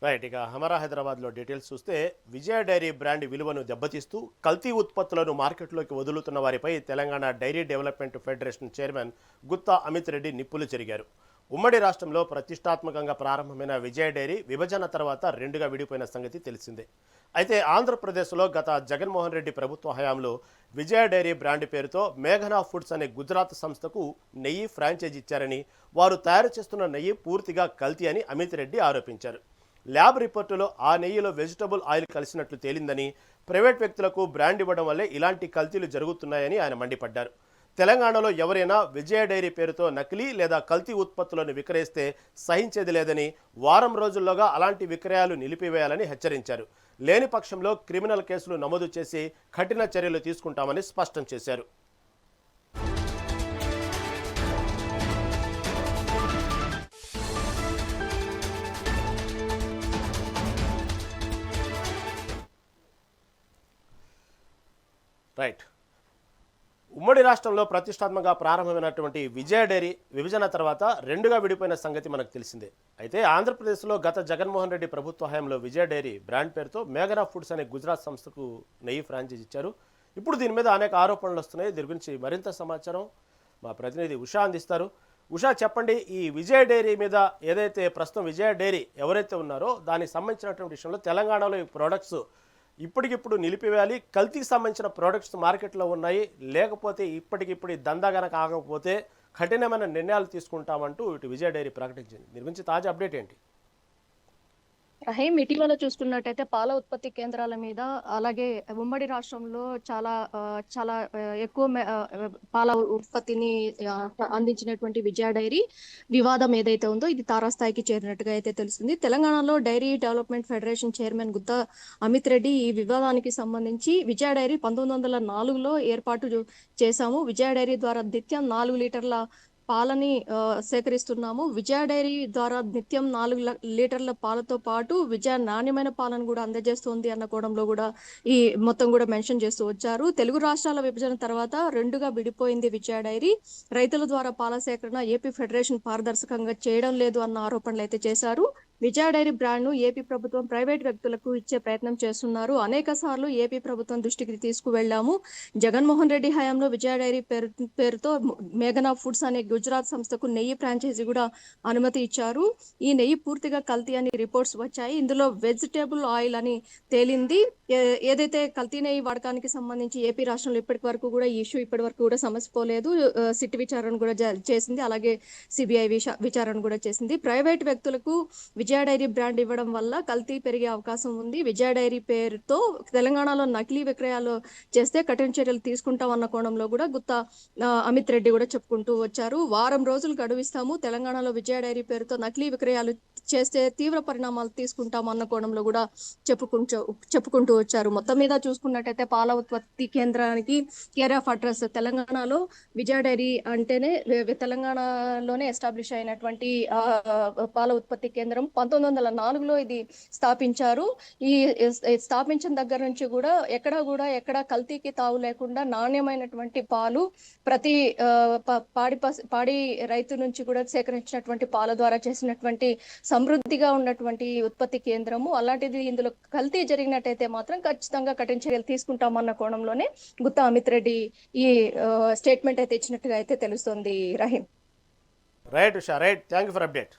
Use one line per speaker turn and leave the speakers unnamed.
Right. ఇక హమారా హైదరాబాద్లో details చూస్తే విజయ డైరీ బ్రాండ్ విలువను దెబ్బతీస్తూ కల్తీ ఉత్పత్తులను మార్కెట్లోకి వదులుతున్న వారిపై Telangana dairy development federation chairman Gutta Amit Reddy నిప్పులు చెరిగారు. ఉమ్మడి రాష్ట్రంలో ప్రతిష్టాత్మకంగా ప్రారంభమైన విజయ డైరీ విభజన తర్వాత రెండుగా విడిపోయిన సంగతి తెలిసిందే. అయితే ఆంధ్రప్రదేశ్లో గత జగన్మోహన్ రెడ్డి ప్రభుత్వ హయాంలో విజయ డైరీ బ్రాండ్ పేరుతో మేఘనా ఫుడ్స్ అనే గుజరాత్ సంస్థకు నెయ్యి ఫ్రాంచైజీ ఇచ్చారని, వారు తయారు చేస్తున్న నెయ్యి పూర్తిగా కల్తీ అని అమిత్ రెడ్డి ఆరోపించారు. ల్యాబ్ రిపోర్టులో ఆ నెయ్యిలో వెజిటబుల్ ఆయిల్ కలిసినట్లు తేలిందని, ప్రైవేట్ వ్యక్తులకు బ్రాండ్ ఇవ్వడం వల్లే ఇలాంటి కల్తీలు జరుగుతున్నాయని ఆయన మండిపడ్డారు. తెలంగాణలో ఎవరైనా విజయ డైరీ పేరుతో నకిలీ లేదా కల్తీ ఉత్పత్తులను విక్రయిస్తే సహించేది లేదని, వారం రోజుల్లోగా అలాంటి విక్రయాలు నిలిపివేయాలని హెచ్చరించారు. లేని పక్షంలో క్రిమినల్ కేసులు నమోదు చేసి కఠిన చర్యలు తీసుకుంటామని స్పష్టం చేశారు. రైట్. ఉమ్మడి రాష్ట్రంలో ప్రతిష్టాత్మకంగా ప్రారంభమైనటువంటి విజయ డైరీ విభజన తర్వాత రెండుగా విడిపోయిన సంగతి మనకు తెలిసిందే. అయితే ఆంధ్రప్రదేశ్లో గత జగన్మోహన్ రెడ్డి ప్రభుత్వ హయాంలో విజయ డైరీ బ్రాండ్ పేరుతో మేఘనా ఫుడ్స్ అనే గుజరాత్ సంస్థకు నెయ్యి ఫ్రాంచైజీ ఇచ్చారు. ఇప్పుడు దీని మీద అనేక ఆరోపణలు వస్తున్నాయి. దీని గురించి మరింత సమాచారం మా ప్రతినిధి ఉషా అందిస్తారు. ఉషా, చెప్పండి, ఈ విజయ డైరీ మీద ఏదైతే ప్రస్తుతం విజయ డైరీ ఎవరైతే ఉన్నారో దానికి సంబంధించినటువంటి విషయంలో తెలంగాణలో ఈ ప్రోడక్ట్స్ ఇప్పటికిప్పుడు నిలిపివేయాలి, కల్తీకి సంబంధించిన ప్రోడక్ట్స్ మార్కెట్లో ఉన్నాయి, లేకపోతే ఇప్పటికిప్పుడు ఈ దందా గనక ఆగకపోతే కఠినమైన నిర్ణయాలు తీసుకుంటామంటూ ఇటు విజయ డైరీ ప్రకటించింది. దీని గురించి తాజా అప్డేట్ ఏంటి?
రహీం, ఇటీవల చూసుకున్నట్టయితే పాల ఉత్పత్తి కేంద్రాల మీద, అలాగే ఉమ్మడి రాష్ట్రంలో చాలా ఎక్కువ పాల ఉత్పత్తిని అందించినటువంటి విజయ డైరీ వివాదం ఏదైతే ఉందో ఇది తారాస్థాయికి చేరినట్టుగా అయితే తెలుస్తుంది. తెలంగాణలో dairy development federation chairman Gutta Amit Reddy ఈ వివాదానికి సంబంధించి విజయ డైరీ 1904లో ఏర్పాటు చేశాము. విజయ డైరీ ద్వారా నిత్యం 4 లీటర్ల పాలని సేకరిస్తున్నాము. విజయ డైరీ ద్వారా నిత్యం 4 లీటర్ల పాలతో పాటు విజయ నాణ్యమైన పాలను కూడా అందజేస్తుంది అన్న కోణంలో కూడా ఈ మొత్తం కూడా మెన్షన్ చేస్తూ వచ్చారు. తెలుగు రాష్ట్రాల విభజన తర్వాత రెండుగా విడిపోయింది విజయ డైరీ. రైతుల ద్వారా పాల సేకరణ ఏపీ ఫెడరేషన్ పారదర్శకంగా చేయడం లేదు అన్న ఆరోపణలు అయితే చేశారు. విజయ డైరీ బ్రాండ్ ను ఏపీ ప్రభుత్వం ప్రైవేట్ వ్యక్తులకు ఇచ్చే ప్రయత్నం చేస్తున్నారు. అనేక సార్లు ఏపీ ప్రభుత్వం దృష్టికి తీసుకువెళ్లాము. జగన్మోహన్ రెడ్డి హయాంలో విజయ డైరీ పేరుతో మేఘనా ఫుడ్స్ అనే గుజరాత్ సంస్థకు నెయ్యి ఫ్రాంచైజీ కూడా అనుమతి ఇచ్చారు. ఈ నెయ్యి పూర్తిగా కల్తీ అని రిపోర్ట్స్ వచ్చాయి. ఇందులో వెజిటేబుల్ ఆయిల్ అని తేలింది. ఏదైతే కల్తీ నెయ్యి వాడకానికి సంబంధించి ఏపీ రాష్ట్రంలో ఇప్పటి వరకు కూడా ఈ ఇష్యూ ఇప్పటి వరకు కూడా సమస్య పోలేదు. సిట్ విచారణ కూడా చేసింది, అలాగే సిబిఐ విచారణ కూడా చేసింది. ప్రైవేట్ వ్యక్తులకు విజయ డైరీ బ్రాండ్ ఇవ్వడం వల్ల కల్తీ పెరిగే అవకాశం ఉంది. విజయ డైరీ పేరుతో తెలంగాణలో నకిలీ విక్రయాలు చేస్తే కఠిన చర్యలు తీసుకుంటామన్న కోణంలో కూడా గుత్తా అమిత్ రెడ్డి కూడా చెప్పుకుంటూ వచ్చారు. వారం రోజులు గడువిస్తాము, తెలంగాణలో విజయ డైరీ పేరుతో నకిలీ విక్రయాలు చేస్తే తీవ్ర పరిణామాలు తీసుకుంటాము అన్న కోణంలో కూడా చెప్పుకుంటూ వచ్చారు. మొత్తం మీద చూసుకున్నట్టయితే పాల ఉత్పత్తి కేంద్రానికి కేర్ ఆఫ్ అడ్రస్ తెలంగాణలో విజయ డైరీ అంటేనే తెలంగాణలోనే ఎస్టాబ్లిష్ అయినటువంటి పాల ఉత్పత్తి కేంద్రం 1904లో ఇది స్థాపించారు. ఈ స్థాపించిన దగ్గర నుంచి కూడా ఎక్కడ కల్తీకి తావు లేకుండా నాణ్యమైనటువంటి పాలు ప్రతి పాడి రైతు నుంచి కూడా సేకరించినటువంటి పాల ద్వారా చేసినటువంటి సమృద్ధిగా ఉన్నటువంటి ఉత్పత్తి కేంద్రము. అలాంటిది ఇందులో కల్తీ జరిగినట్టయితే మాత్రం ఖచ్చితంగా కఠిన చర్యలు తీసుకుంటామన్న కోణంలోనే గుత్తా అమిత్ రెడ్డి ఈ స్టేట్మెంట్ అయితే ఇచ్చినట్టుగా అయితే తెలుస్తోంది. Rahim.
Right Usha, right. Thank you for update.